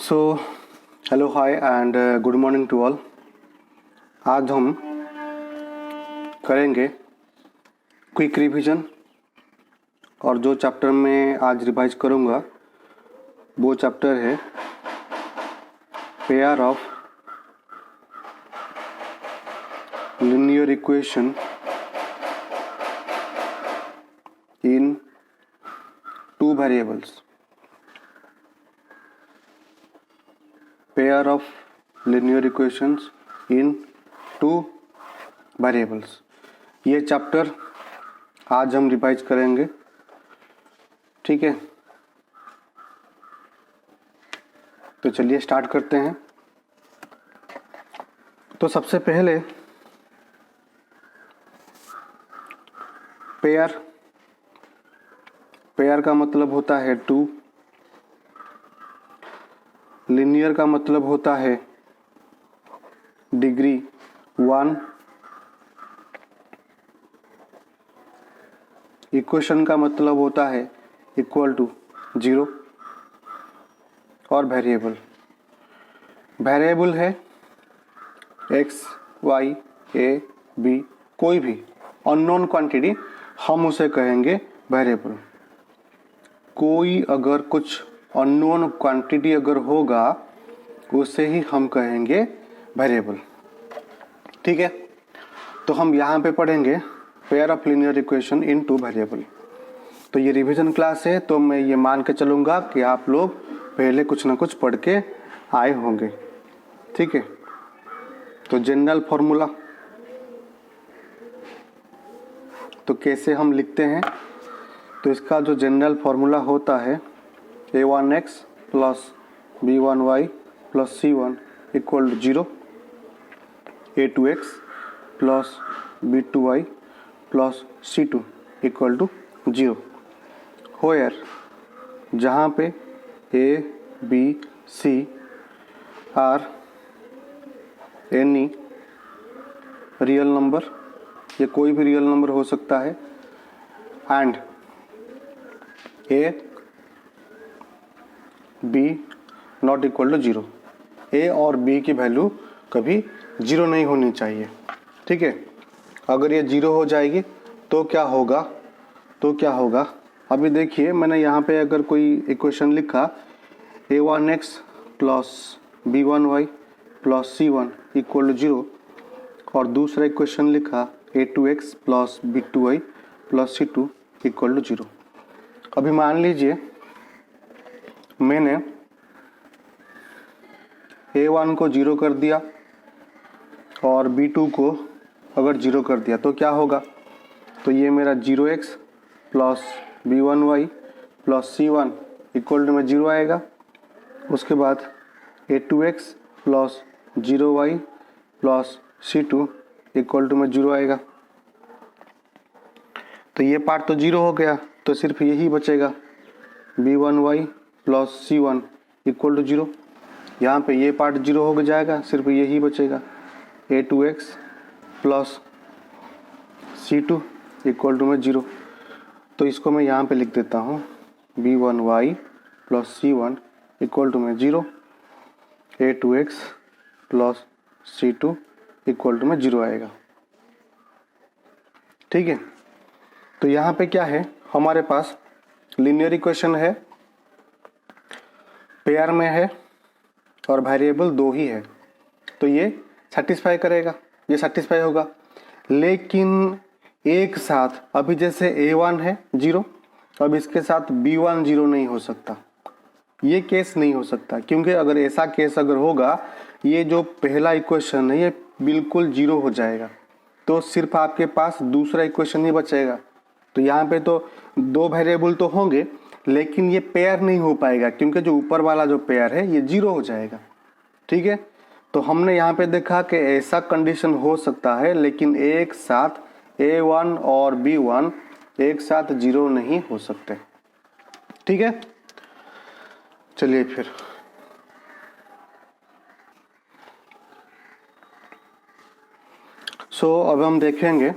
So hello hi and good morning to all. आज हम करेंगे क्विक रिवीजन और जो चैप्टर में आज रिवाइज करूँगा वो चैप्टर है pair of linear equation in two variables. Pair of linear equations in two variables. ये चैप्टर आज हम रिवाइज करेंगे, ठीक है। तो चलिए स्टार्ट करते हैं। तो सबसे पहले पेयर का मतलब होता है टू, लिनियर का मतलब होता है डिग्री 1, इक्वेशन का मतलब होता है इक्वल टू 0 और वेरिएबल है x, y, a, b, कोई भी अननोन क्वांटिटी हम उसे कहेंगे वेरिएबल। कोई अगर कुछ अननोन क्वांटिटी अगर होगा उसे ही हम कहेंगे वेरिएबल, ठीक है। तो हम यहाँ पे पढ़ेंगे pair of linear equation in two variable. तो ये रिवीजन क्लास है, तो मैं ये मान के चलूँगा कि आप लोग पहले कुछ ना कुछ पढ़ के आए होंगे, ठीक है। तो जनरल फॉर्मूला तो कैसे हम लिखते हैं, तो इसका जो जनरल फार्मूला होता है a1x plus b1y plus c1 equal to 0, a2x plus b2y plus c2 equal to 0, where जहाँ पे a, b, c are any real number, ये कोई भी रियल नंबर हो सकता है, and A B not equal to 0। A और B की वैल्यू कभी 0 नहीं होनी चाहिए, ठीक है। अगर ये 0 हो जाएगी तो क्या होगा अभी देखिए, मैंने यहाँ पे अगर कोई इक्वेशन लिखा a1x plus b1y plus c1 equal to 0 और दूसरा इक्वेशन लिखा a2x plus b2y plus c2 equal to 0। अभी मान लीजिए मैंने a1 को 0 कर दिया और b2 को अगर 0 कर दिया तो क्या होगा, तो ये मेरा 0x plus b1y plus c1 equal to में 0 आएगा। उसके बाद a2x plus 0y plus c2 equal to में 0 आएगा। तो ये पार्ट तो 0 हो गया, तो सिर्फ यही बचेगा b1y plus c1 equal to 0। यहाँ पे ये पार्ट 0 हो जाएगा, सिर्फ यही बचेगा a2x plus c2 equal to में 0। तो इसको मैं यहाँ पे लिख देता हूँ b1y plus c1 equal to में 0, a2x plus c2 equal to में 0 आएगा, ठीक है। तो यहाँ पे क्या है, हमारे पास लीनियर इक्वेशन है, पेयर में है और वेरिएबल 2 ही है, तो ये सेटिस्फाई करेगा, ये सेटिस्फाई होगा। लेकिन एक साथ अभी जैसे a1 है 0, अब इसके साथ b1 0 नहीं हो सकता, ये केस नहीं हो सकता, क्योंकि अगर ऐसा केस अगर होगा, ये जो पहला इक्वेशन है ये बिल्कुल 0 हो जाएगा, तो सिर्फ आपके पास दूसरा इक्वेशन ही बचेगा। तो यहाँ पे तो 2 वेरिएबल तो होंगे, लेकिन ये पेयर नहीं हो पाएगा, क्योंकि जो ऊपर वाला जो पेयर है ये 0 हो जाएगा, ठीक है। तो हमने यहाँ पे देखा कि ऐसा कंडीशन हो सकता है, लेकिन एक साथ a1 और b1 एक साथ 0 नहीं हो सकते, ठीक है। चलिए फिर अब हम देखेंगे,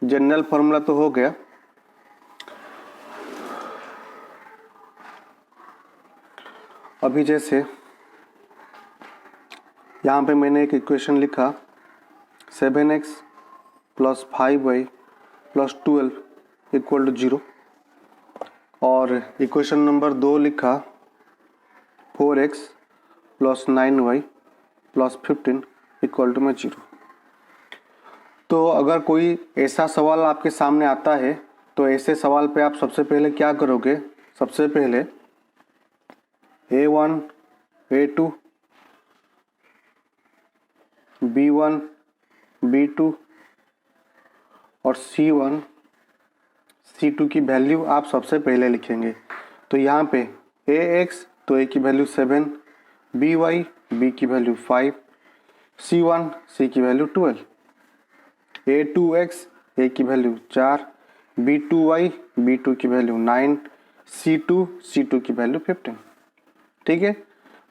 जनरल फॉर्मूला तो हो गया, अभी जैसे यहाँ पे मैंने एक इक्वेशन लिखा 7x plus 5y plus 12 equal to 0, और इक्वेशन नंबर 2 लिखा 4x plus 9y plus 15 equal to में 0। तो अगर कोई ऐसा सवाल आपके सामने आता है तो ऐसे सवाल पे आप सबसे पहले क्या करोगे? सबसे पहले A1, A2, B1, B2 और C1, C2 की वैल्यू आप सबसे पहले लिखेंगे। तो यहाँ पे AX तो A की वैल्यू 7, BY B की वैल्यू 5, C1 C की वैल्यू 12, A2X A की वैल्यू 4, B2Y B2 की वैल्यू 9, C2 C2 की वैल्यू 15। ठीक है,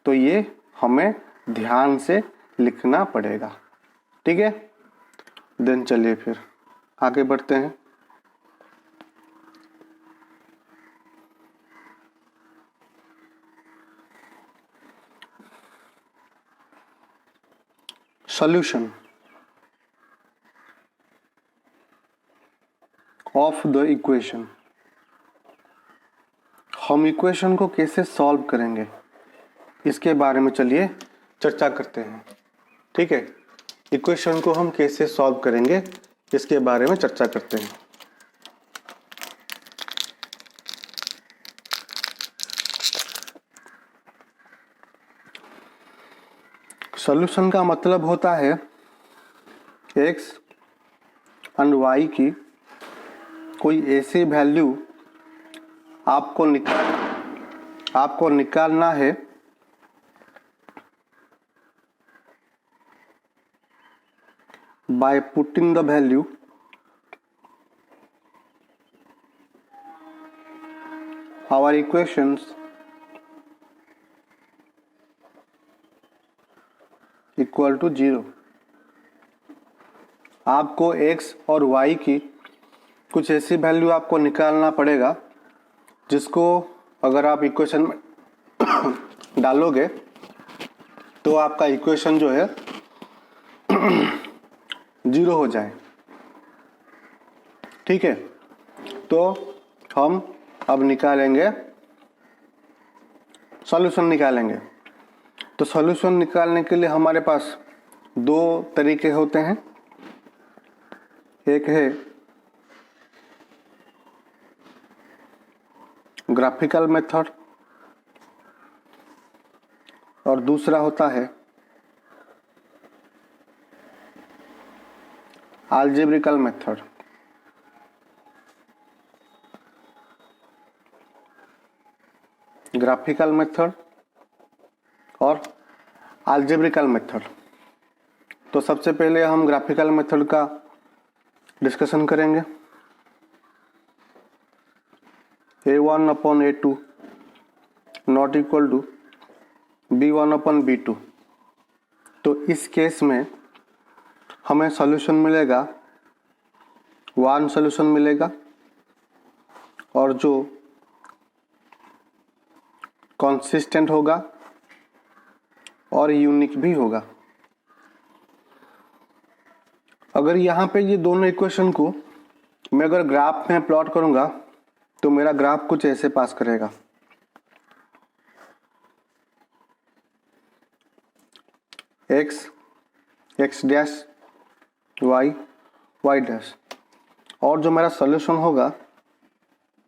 तो ये हमें ध्यान से लिखना पड़ेगा। ठीक है, देन चलिए फिर आगे बढ़ते हैं। Solution of the equation. हम इक्वेशन को कैसे सॉल्व करेंगे इसके बारे में चलिए चर्चा करते हैं। ठीक है, इक्वेशन को हम कैसे सॉल्व करेंगे इसके बारे में चर्चा करते हैं। सॉल्यूशन का मतलब होता है x एंड y की कोई ऐसी वैल्यू आपको निकालना है by putting the value our equations equal to 0। आपको x और y की कुछ ऐसी वैल्यू आपको निकालना पड़ेगा जिसको अगर आप इक्वेशन में डालोगे तो आपका इक्वेशन जो है 0 हो जाए। ठीक है, तो हम अब निकालेंगे सॉल्यूशन निकालेंगे। तो सॉल्यूशन निकालने के लिए हमारे पास दो तरीके होते हैं। एक है ग्राफिकल मेथड और दूसरा होता है अलजेब्रिकल मेथड। ग्राफिकल मेथड और अलजेब्रिकल मेथड। तो सबसे पहले हम ग्राफिकल मेथड का डिस्कशन करेंगे। A1 upon A2 not equal to B1 upon B2। तो इस केस में हमें सॉल्यूशन मिलेगा, 1 सॉल्यूशन मिलेगा और जो कंसिस्टेंट होगा और यूनिक भी होगा। अगर यहाँ पे ये दोनों इक्वेशन को मैं अगर ग्राफ में प्लॉट करूँगा तो मेरा ग्राफ कुछ ऐसे पास करेगा। x डैश y डैश, और जो मेरा सॉल्यूशन होगा,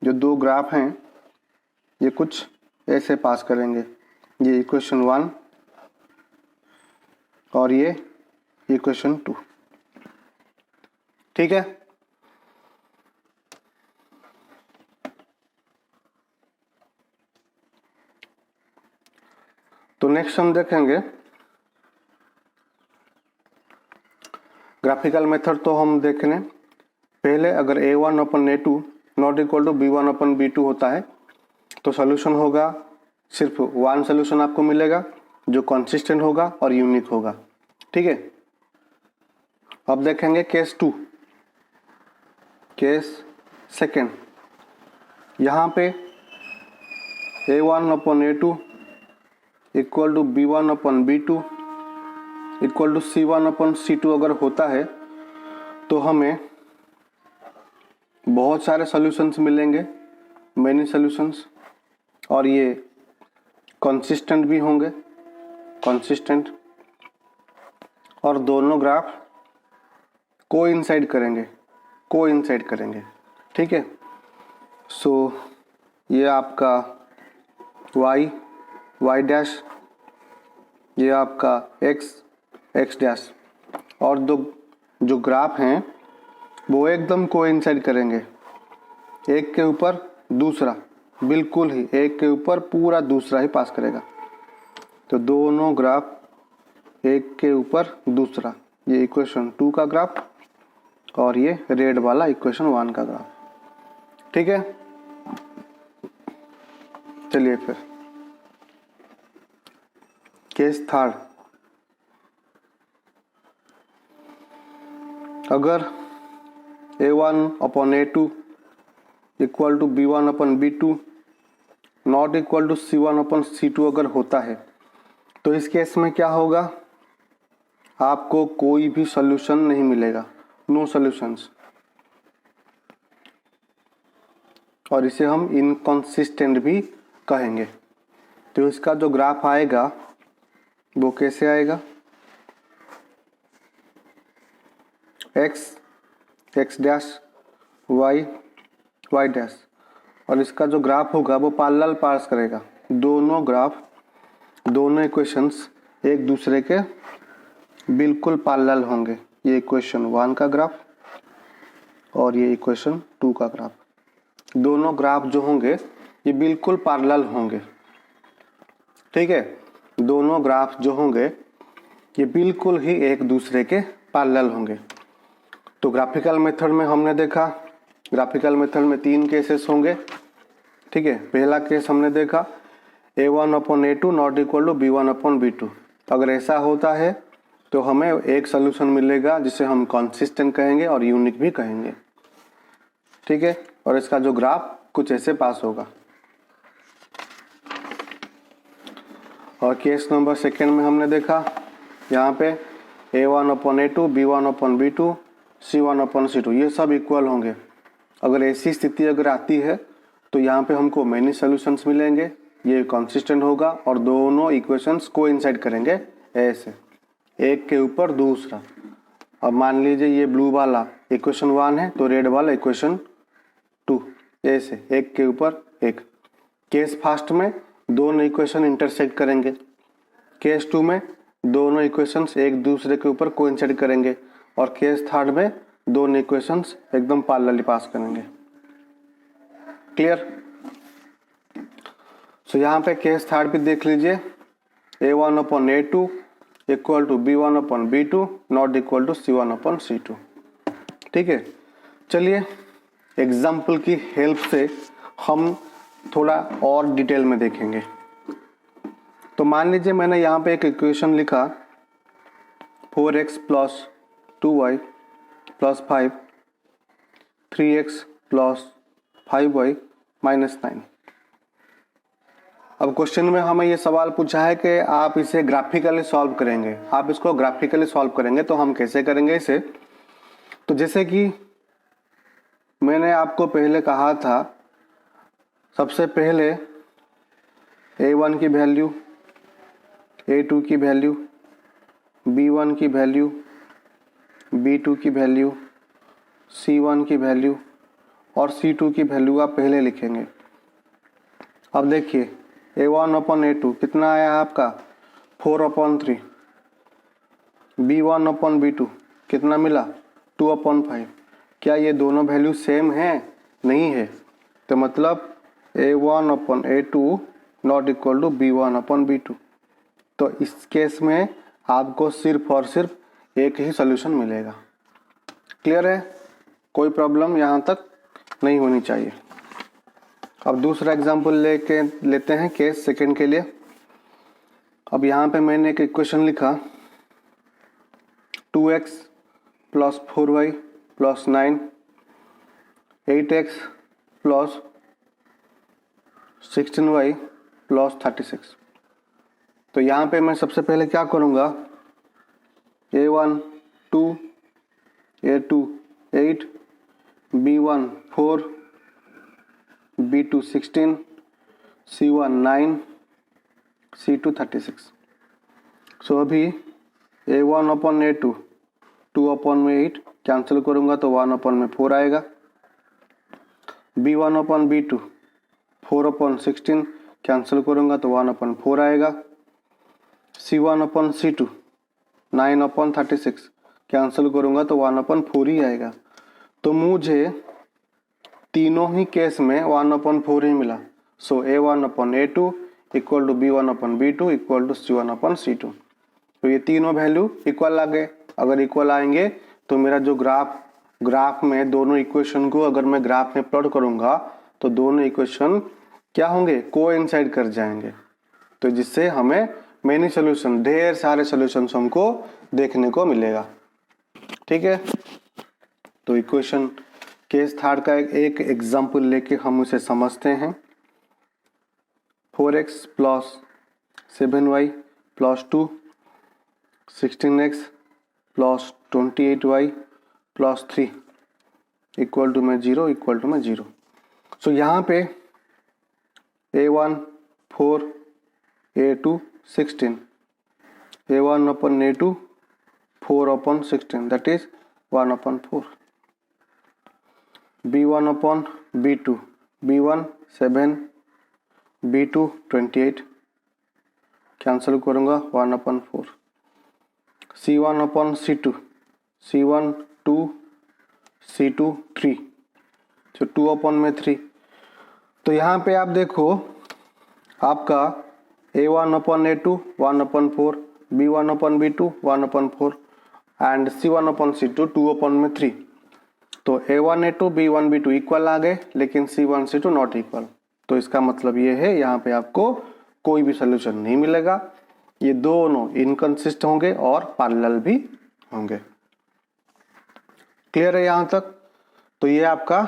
जो दो ग्राफ हैं ये कुछ ऐसे पास करेंगे। ये इक्वेशन 1 और ये इक्वेशन 2। ठीक है, तो नेक्स्ट हम देखेंगे ग्राफिकल मेथड। तो हम देखने पहले अगर A1 upon A2 not equal to B1 upon B2 होता है तो सॉल्यूशन होगा, सिर्फ 1 सॉल्यूशन आपको मिलेगा जो कंसिस्टेंट होगा और यूनिक होगा। ठीक है, अब देखेंगे केस 2, केस सेकेंड। यहाँ पे A1 upon A2 equal to B1/B2 equal to C1/C2 अगर होता है तो हमें बहुत सारे सॉल्यूशंस मिलेंगे, मेनी सॉल्यूशंस, और ये कंसिस्टेंट भी होंगे, कंसिस्टेंट, और दोनों ग्राफ कोइंसाइड करेंगे, ठीक है। सो ये आपका y डैश, ये आपका x डैश, और दो जो ग्राफ हैं वो एकदम कोइंसाइड करेंगे, एक के ऊपर दूसरा, बिल्कुल ही एक के ऊपर पूरा दूसरा ही पास करेगा। तो दोनों ग्राफ एक के ऊपर दूसरा, ये इक्वेशन 2 का ग्राफ और ये रेड वाला इक्वेशन 1 का ग्राफ, ठीक है। चलिए फिर केस थर्ड, अगर A1/A2 equal to B1/B2 not equal to C1/C2 अगर होता है तो इस केस में क्या होगा, आपको कोई भी सॉल्यूशन नहीं मिलेगा, नो सॉल्यूशंस, और इसे हम इनकंसिस्टेंट भी कहेंगे। तो इसका जो ग्राफ आएगा वो कैसे आएगा, x डैश, y डैश, और इसका जो ग्राफ होगा वो पैरेलल पास करेगा। दोनों ग्राफ, दोनों इक्वेशंस एक दूसरे के बिल्कुल पैरेलल होंगे। ये इक्वेशन 1 का ग्राफ और ये इक्वेशन 2 का ग्राफ, दोनों ग्राफ जो होंगे ये बिल्कुल पैरेलल होंगे, ठीक है। दोनों ग्राफ जो होंगे ये बिल्कुल ही एक दूसरे के पैरेलल होंगे। तो ग्राफिकल मेथड में हमने देखा, ग्राफिकल मेथड में 3 केसेस होंगे, ठीक है। पहला केस हमने देखा A1/A2 not equal to B1/B2, अगर ऐसा होता है तो हमें एक सोल्यूशन मिलेगा जिसे हम कंसिस्टेंट कहेंगे और यूनिक भी कहेंगे, ठीक है। और इसका जो ग्राफ कुछ ऐसे पास होगा। और केस नंबर सेकेंड में हमने देखा यहाँ पे A1/A2 B1/B2 C1/C2 ये सब इक्वल होंगे। अगर ऐसी स्थिति अगर आती है तो यहाँ पे हमको मेनी सॉल्यूशंस मिलेंगे, ये कंसिस्टेंट होगा और दोनों इक्वेशंस कोइंसाइड करेंगे ऐसे, एक के ऊपर दूसरा। अब मान लीजिए ये ब्लू वाला इक्वेशन 1 है तो रेड वाला इक्वेशन 2, ऐसे एक के ऊपर एक। केस फर्स्ट में दोनों इक्वेशन इंटरसेक्ट करेंगे, केस 2 में दोनों इक्वेशंस एक दूसरे के ऊपर कोइंसाइड करेंगे, और केस थर्ड में दोनों इक्वेशंस एकदम पैरेलली पास करेंगे। क्लियर? सो यहाँ पे केस थर्ड भी देख लीजिए, A1/A2 equal to B1/B2 not equal to C1/C2, ठीक है। चलिए एग्जाम्पल की हेल्प से हम थोड़ा और डिटेल में देखेंगे। तो मान लीजिए मैंने यहाँ पे एक इक्वेशन लिखा 4x + 2y + 5 3x + 5y - 9। अब क्वेश्चन में हमें ये सवाल पूछा है कि आप इसे ग्राफिकली सॉल्व करेंगे, आप इसको ग्राफिकली सॉल्व करेंगे। तो हम कैसे करेंगे इसे, तो जैसे कि मैंने आपको पहले कहा था, सबसे पहले A1 की वैल्यू, A2 की वैल्यू, B1 की वैल्यू, B2 की वैल्यू, C1 की वैल्यू और C2 की वैल्यू आप पहले लिखेंगे। अब देखिए A1/A2 कितना आया आपका 4/3, B1/B2 कितना मिला 2/5। क्या ये दोनों वैल्यू सेम है? नहीं है। तो मतलब A1/A2 not equal to B1/B2। तो इस केस में आपको सिर्फ और सिर्फ एक ही सॉल्यूशन मिलेगा। क्लियर है? कोई प्रॉब्लम यहाँ तक नहीं होनी चाहिए। अब दूसरा एग्जांपल लेते हैं केस सेकंड के लिए। अब यहाँ पे मैंने एक इक्वेशन लिखा 2x + 4y + 9 8x + 16y + 36। तो यहाँ पे मैं सबसे पहले क्या करूँगा, A1 2, A2 8, B1 4, B2 16, C1 9, C2 36। सो अभी A1 अपॉन A2 2 अपॉन में 8 कैंसिल करूँगा तो 1 अपॉन में 4 आएगा। B1 upon B2 4 upon 16 cancel करूँगा तो 1 अपॉन 4 आएगा। C1 upon C2 9 upon 36 cancel करूँगा तो 1 अपॉन 4 ही आएगा। तो मुझे तीनों ही केस में 1 अपॉन 4 ही मिला। So A1 upon A2 equal to B1 upon B2 equal to C1 upon C2। तो ये तीनों वैल्यू इक्वल आ गए। अगर इक्वल आएंगे तो मेरा जो ग्राफ में दोनों इक्वेशन को अगर मैं ग्राफ में प्लॉट करूंगा तो दोनों इक्वेशन क्या होंगे, कोइंसाइड कर जाएंगे। तो जिससे हमें मेनी सोल्यूशन, ढेर सारे सोल्यूशंस हमको देखने को मिलेगा। ठीक है, तो इक्वेशन केस थर्ड का एक एग्जाम्पल लेके हम उसे समझते हैं। 4x plus 7y plus 2, 16x plus 28y plus 3 equal to में 0 इक्वल टू में 0। सो यहाँ पे A1 4, A2 16, A1 upon A2 4 upon 16, that is 1 upon 4। B1 upon B2, B1 7, B2 28 cancel करूँगा 1 upon 4। C1 upon C2, C1 2, C2 3, तो 2 upon में 3। तो यहाँ पे आप देखो आपका A1 upon A2 1 upon 4, B1 upon B2 1 upon 4 and C1 upon C2 2 upon में 3। तो A1 A2 B1 B2 equal आ गए, लेकिन C1 C2 नॉट इक्वल। तो इसका मतलब ये है यहाँ पे आपको कोई भी सोल्यूशन नहीं मिलेगा। ये दोनों इनकंसिस्ट होंगे और पैरेलल भी होंगे। क्लियर है यहाँ तक? तो ये आपका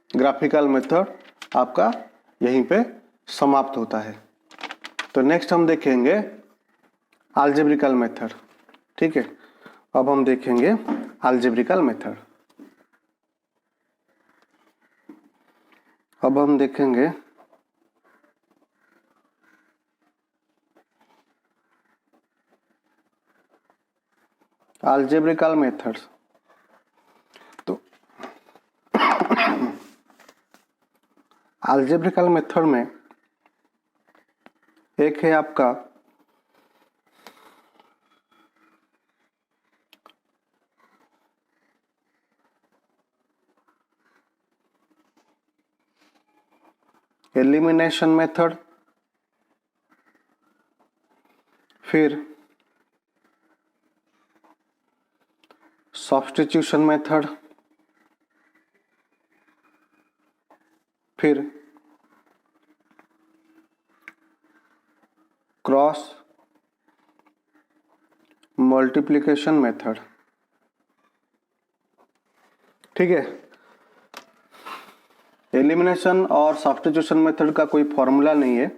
ग्राफिकल मेथड आपका यहीं पे समाप्त होता है। तो नेक्स्ट हम देखेंगे अलजेब्रिकल मेथड। ठीक है, अब हम देखेंगे अलजेब्रिकल मेथड। अब हम देखेंगे अलजेब्रिकल मेथड्स। तो अलजेब्रिकल मेथड में एक है आपका एलिमिनेशन मेथड, फिर सब्स्टिट्यूशन मेथड, फिर क्रॉस मल्टीप्लिकेशन मेथड। ठीक है, एलिमिनेशन और सब्स्टिट्यूशन मेथड का कोई फॉर्मूला नहीं है,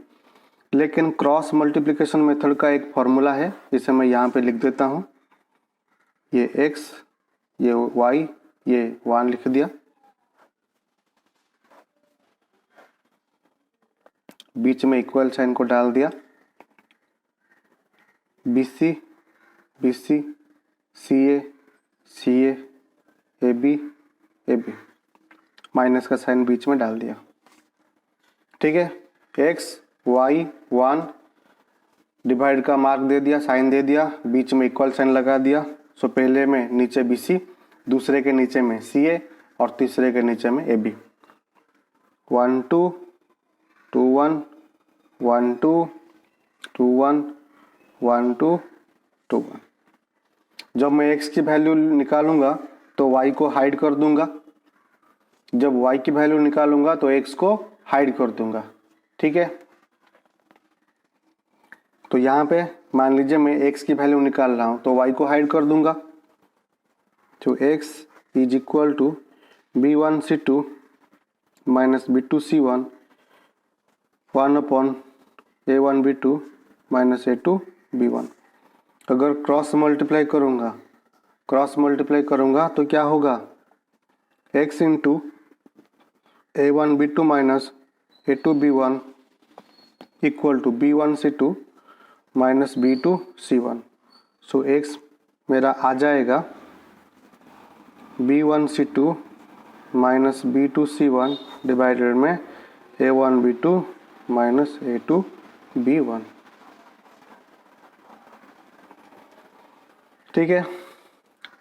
लेकिन क्रॉस मल्टीप्लिकेशन मेथड का एक फॉर्मूला है, जिसे मैं यहाँ पे लिख देता हूँ। ये x, ये y, ये 1 लिख दिया। बीच में इक्वल साइन को डाल दिया। BC, BC, CA, CA, AB, AB, minus का साइन बीच में डाल दिया। ठीक है, x, y 1 डिवाइड का मार्क दे दिया, साइन दे दिया, बीच में इक्वल साइन लगा दिया। सो पहले में नीचे BC, दूसरे के नीचे में CA और तीसरे के नीचे में AB। 1 2 2 1 1 2 2 1 1 2 2 1। जब मैं x की वैल्यू निकालूंगा तो y को हाइड कर दूंगा, जब y की वैल्यू निकालूंगा तो x को हाइड कर दूंगा। ठीक है, तो यहाँ पे मान लीजिए मैं x की वैल्यू निकाल रहा हूँ तो y को हाइड कर दूंगा। तो x is equal to B1 C2 minus B2 C1 1 upon A1 B2 minus A2B1। अगर क्रॉस मल्टीप्लाई करूँगा तो क्या होगा, x into A1B2 minus A2B1 equal to B1C2 minus B2C1। So x मेरा आ जाएगा B1C2 माइनस B2C1 डिवाइडेड में A1B2 minus A2B1। ठीक है।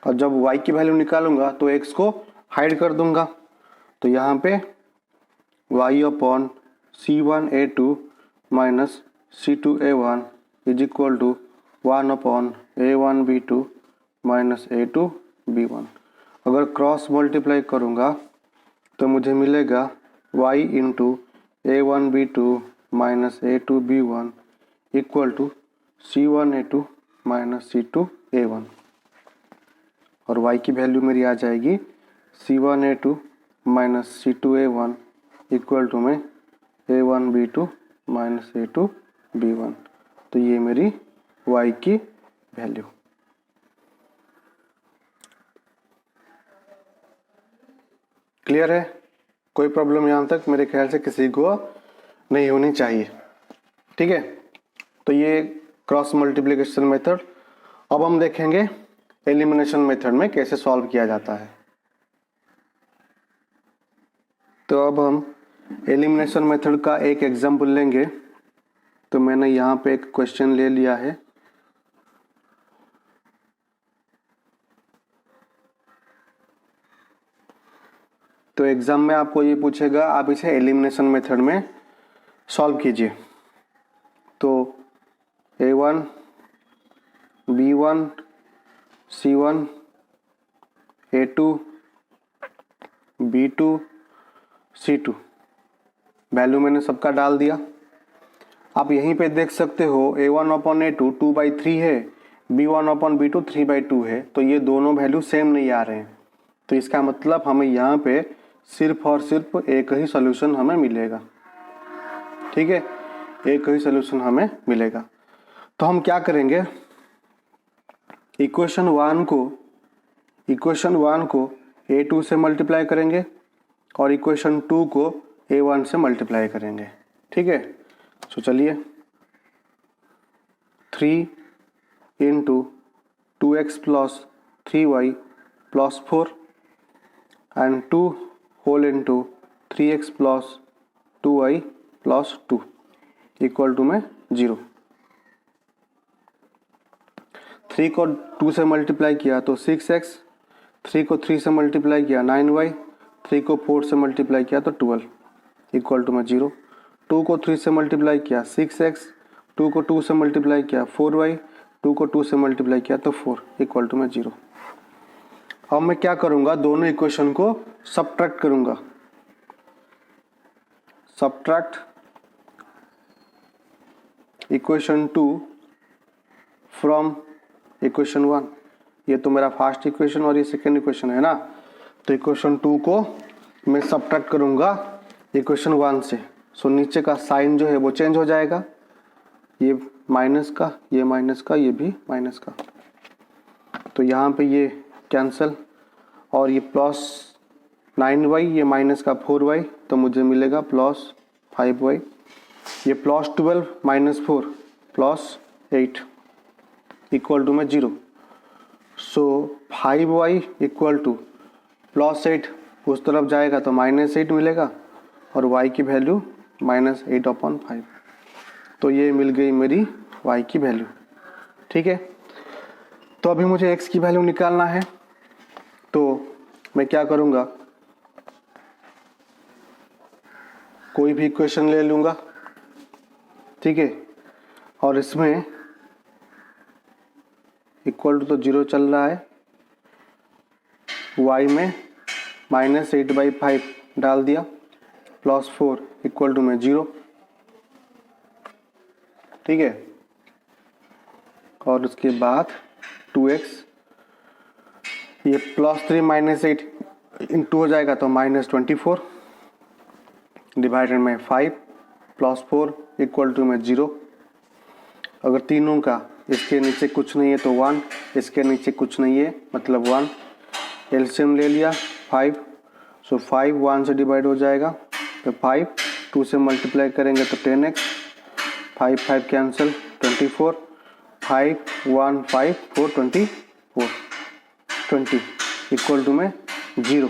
और जब y की वैल्यू निकालूंगा तो x को हाइड कर दूंगा, तो यहाँ पे y upon C1A2 minus C2A1 is equal to 1 upon A1B2 minus A2B1। अगर क्रॉस मल्टीप्लाई करूँगा तो मुझे मिलेगा y into A1B2 minus A2B1 equal to C1A2 minus C2A1। और y की वैल्यू मेरी आ जाएगी C1A2 minus C2A1 equal to में A1B2 माइनस A2B1। तो ये मेरी y की वैल्यू। क्लियर है? कोई प्रॉब्लम यहाँ तक मेरे ख्याल से किसी को नहीं होनी चाहिए। ठीक है, तो ये क्रॉस मल्टीप्लिकेशन मेथड। अब हम देखेंगे एलिमिनेशन मेथड में कैसे सॉल्व किया जाता है। तो अब हम एलिमिनेशन मेथड का एक एग्जाम्पल लेंगे। तो मैंने यहाँ पे एक क्वेश्चन ले लिया है। तो एग्जाम में आपको ये पूछेगा, आप इसे एलिमिनेशन मेथड में सॉल्व कीजिए। तो A1 B1 C1 A2 B2 C2 value मैंने सबका डाल दिया। आप यहीं पे देख सकते हो A1 अपॉन A2 2/3 है, B1 अपॉन B2 3/2 है। तो ये दोनों वैल्यू सेम नहीं आ रहे हैं। तो इसका मतलब हमें यहाँ पे सिर्फ और सिर्फ एक ही सोल्यूशन हमें मिलेगा। ठीक है, एक ही सोल्यूशन हमें मिलेगा। तो हम क्या करेंगे, इक्वेशन वन को A2 से मल्टीप्लाई करेंगे और इक्वेशन 2 को A1 से मल्टीप्लाई करेंगे। ठीक है, तो चलिए 3 into 2x plus 3y plus 4 and 2 whole into 3x plus 2y plus 2 equal to में 0। 3 को 2 से मल्टीप्लाई किया तो 6x, 3 को 3 से मल्टीप्लाई किया 9y, 3 को 4 से मल्टीप्लाई किया तो 12 इक्वल टू में 0। 2 को 3 से मल्टीप्लाई किया 6x, 2 को 2 से मल्टीप्लाई किया 4y, 2 को 2 से मल्टीप्लाई किया तो 4 इक्वल टू में 0। अब मैं क्या करूँगा, दोनों इक्वेशन को सब्ट्रैक्ट करूँगा। Subtract equation 2 from equation 1। ये तो मेरा फर्स्ट इक्वेशन और ये सेकेंड इक्वेशन है ना। तो इक्वेशन 2 को मैं सब्ट्रैक्ट करूँगा इक्वेशन 1 से। सो नीचे का साइन जो है वो चेंज हो जाएगा, ये माइनस का, ये माइनस का, ये भी माइनस का। तो यहाँ पे ये कैंसिल और ये प्लस 9y, ये माइनस का 4y, तो मुझे मिलेगा प्लस 5y। ये plus 12 minus 4 plus 8 equal to में 0। सो 5y इक्वल टू प्लस 8 उस तरफ जाएगा तो माइनस 8 मिलेगा और y की वैल्यू माइनस 8/5। तो ये मिल गई मेरी y की वैल्यू। ठीक है, तो अभी मुझे x की वैल्यू निकालना है। तो मैं क्या करूँगा, कोई भी इक्वेशन ले लूँगा। ठीक है, और इसमें इक्वल टू तो 0 चल रहा है, y में माइनस 8/5 डाल दिया, प्लस 4 इक्वल टू में 0। ठीक है, और उसके बाद 2x, ये प्लस 3 माइनस 8 इंटू हो जाएगा तो माइनस 24 डिवाइडेड में 5 प्लस 4 इक्वल टू में 0। अगर तीनों का इसके नीचे कुछ नहीं है तो 1, इसके नीचे कुछ नहीं है मतलब 1। एलसीएम ले लिया 5, सो 5 1 से डिवाइड हो जाएगा तो 5, 2 से मल्टीप्लाई करेंगे तो 10x, 5 5 कैंसिल 24, 5 1 5 4 24, 20 इक्वल टू में 0।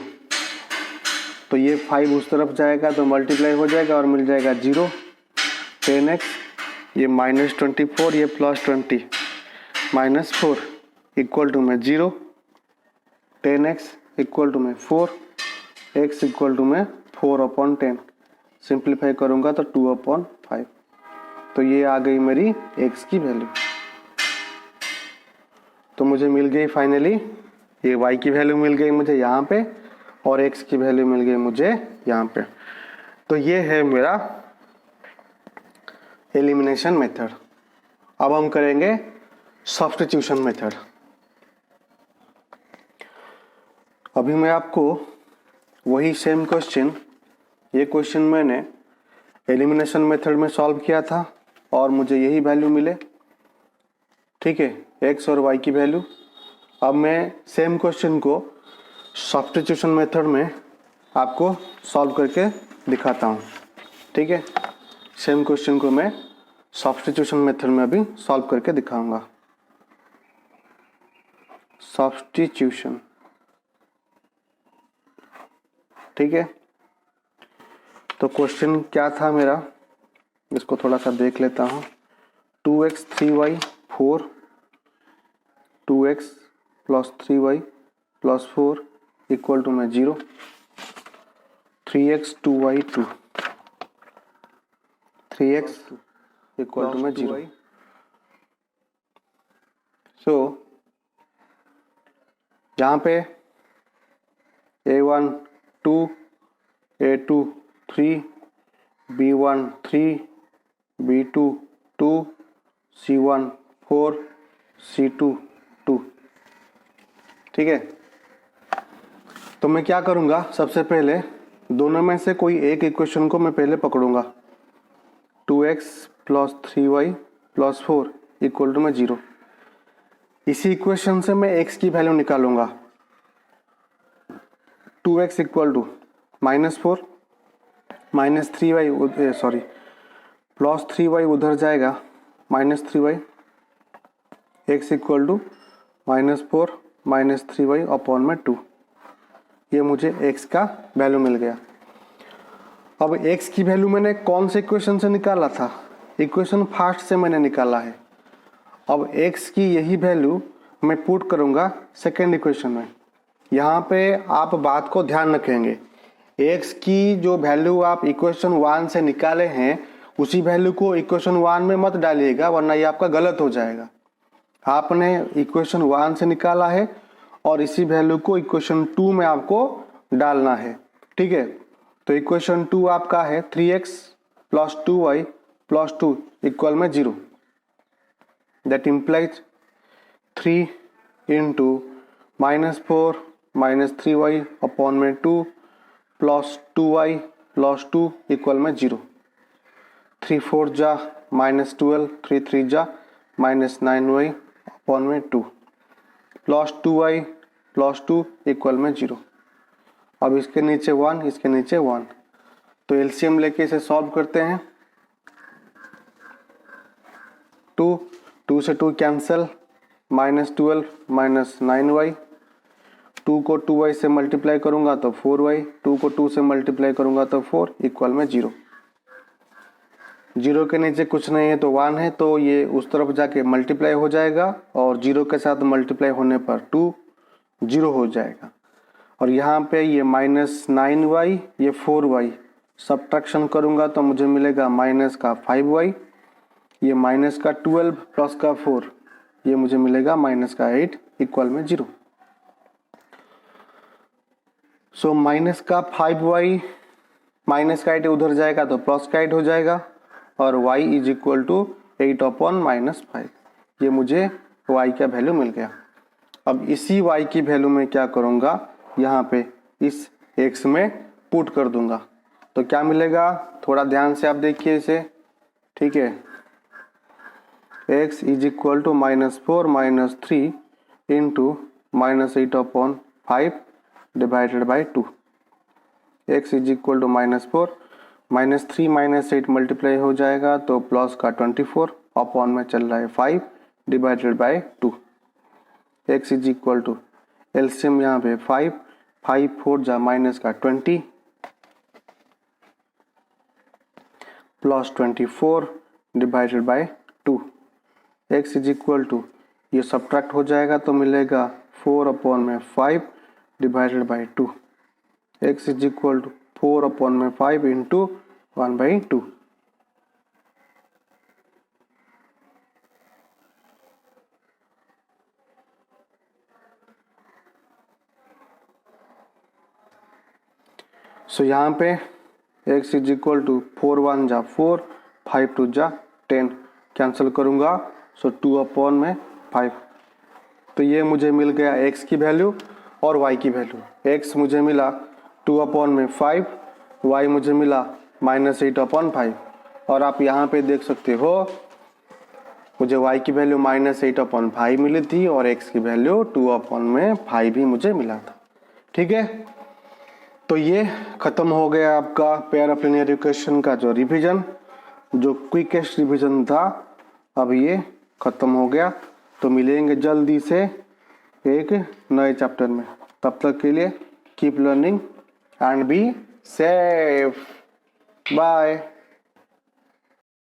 तो ये 5 उस तरफ जाएगा तो मल्टीप्लाई हो जाएगा और मिल जाएगा 0। 10x, ये -24, ये +20, -4 इक्वल टू में 0। 10x इक्वल टू में 4, x इक्वल टू में 4/10। सिंप्लीफाई करूँगा तो 2/5। तो ये आ गई मेरी x की वैल्यू। तो मुझे मिल गई फाइनली ये y की वैल्यू मिल गई मुझे यहाँ पे और x की वैल्यू मिल गई मुझे यहाँ पे। तो ये है मेरा एलिमिनेशन मेथड। अब हम करेंगे सब्स्टिट्यूशन मेथड। अभी मैं आपको वही सेम क्वेश्चन, ये क्वेश्चन मैंने एलिमिनेशन मेथड में सॉल्व किया था और मुझे यही वैल्यू मिले, ठीक है, x और y की वैल्यू। अब मैं सेम क्वेश्चन को सब्स्टिट्यूशन मेथड में आपको सॉल्व करके दिखाता हूँ, ठीक है। सेम क्वेश्चन को मैं सब्स्टिट्यूशन मेथड में अभी सॉल्व करके दिखाऊंगा। सब्स्टिट्यूशन, ठीक है। तो क्वेश्चन क्या था मेरा, इसको थोड़ा सा देख लेता हूँ। 2x 3y 4, 2x + 3y + 4 equal to में 0, 3x 2y 2, 3x equal to में 0। सो यहाँ पे a1 2, a2 3, b1 3, b2 2, c1 4, c2 2, ठीक है। तो मैं क्या करूँगा, सबसे पहले दोनों में से कोई एक इक्वेशन को मैं पहले पकड़ूंगा। 2x + 3y + 4 इक्वल टू में 0। इसी इक्वेशन से मैं x की वैल्यू निकालूंगा। 2x equal to -4, -3y sorry +3y उधर जाएगा -3y, x equal to -4 -3y/2। ये मुझे x का वैल्यू मिल गया। अब x की वैल्यू मैंने कौन से इक्वेशन से निकाला था, इक्वेशन फर्स्ट से मैंने निकाला है। अब x की यही वैल्यू मैं पुट करूंगा सेकेंड इक्वेशन में। यहाँ पे आप बात को ध्यान रखेंगे, x की जो वैल्यू आप इक्वेशन 1 से निकाले हैं उसी वैल्यू को इक्वेशन 1 में मत डालिएगा, वरना ये आपका गलत हो जाएगा। आपने इक्वेशन 1 से निकाला है और इसी वैल्यू को इक्वेशन 2 में आपको डालना है, ठीक है। तो इक्वेशन 2 आपका है 3x + 2y + 2 इक्वल में 0। That implies 3 × -4 -3y/2 + 2y + 2 equal में 0। 3 4 जा -12, 3 3 जा -9y/2 + 2y + 2 इक्वल में 0। अब इसके नीचे 1, इसके नीचे 1, तो एलसीएम लेके इसे सॉल्व करते हैं। 2 से 2 कैंसिल, -12 -9y, 2 को 2y से मल्टीप्लाई करूंगा तो 4y, 2 को 2 से मल्टीप्लाई करूंगा तो 4 इक्वल में 0। 0 के नीचे कुछ नहीं है तो 1 है, तो ये उस तरफ जाके मल्टीप्लाई हो जाएगा और 0 के साथ मल्टीप्लाई होने पर 2 0 हो जाएगा। और यहाँ पे ये -9y, ये 4y सब्ट्रैक्शन करूँगा तो मुझे मिलेगा -5y, ये -12 प्लस का 4, ये मुझे मिलेगा -8 इक्वल में 0। सो -5y, -8 उधर जाएगा तो +8 हो जाएगा और y = 8/-5। ये मुझे y का वैल्यू मिल गया। अब इसी y की वैल्यू में क्या करूँगा, यहाँ पे इस x में पुट कर दूंगा तो क्या मिलेगा, थोड़ा ध्यान से आप देखिए इसे, ठीक है। x is equal to -4 - 3 into -8/5 divided by 2। x is equal to -4 -3 - 8 multiply हो जाएगा तो प्लस का 24 अपॉन में चल रहा है 5 divided by 2। x is equal to LCM यहाँ पे 5 4 जा माइनस का 20 plus 24 divided by 2। x is equal to ये सब्ट्रैक्ट हो जाएगा तो मिलेगा 4 अपॉन में 5 divided by 2। x is equal to 4 upon में 5 इंटू 1/2। सो यहाँ पे x इज इक्वल टू 4 1 जा 4 5 2 जा 10 कैंसिल करूँगा सो 2 अपॉन में 5। तो ये मुझे मिल गया x की वैल्यू और y की वैल्यू। x मुझे मिला 2 अपॉन में 5, y मुझे मिला -8/5। और आप यहाँ पे देख सकते हो मुझे y की वैल्यू -8/5 मिली थी और x की वैल्यू 2 अपॉन में 5 भी मुझे मिला था। ठीक है, तो ये ख़त्म हो गया आपका पेयर ऑफ लीनियर इक्वेशन का जो रिवीजन, जो क्विकेस्ट रिवीजन था, अब ये ख़त्म हो गया। तो मिलेंगे जल्दी से एक नए चैप्टर में। तब तक के लिए keep learning and be safe. Bye.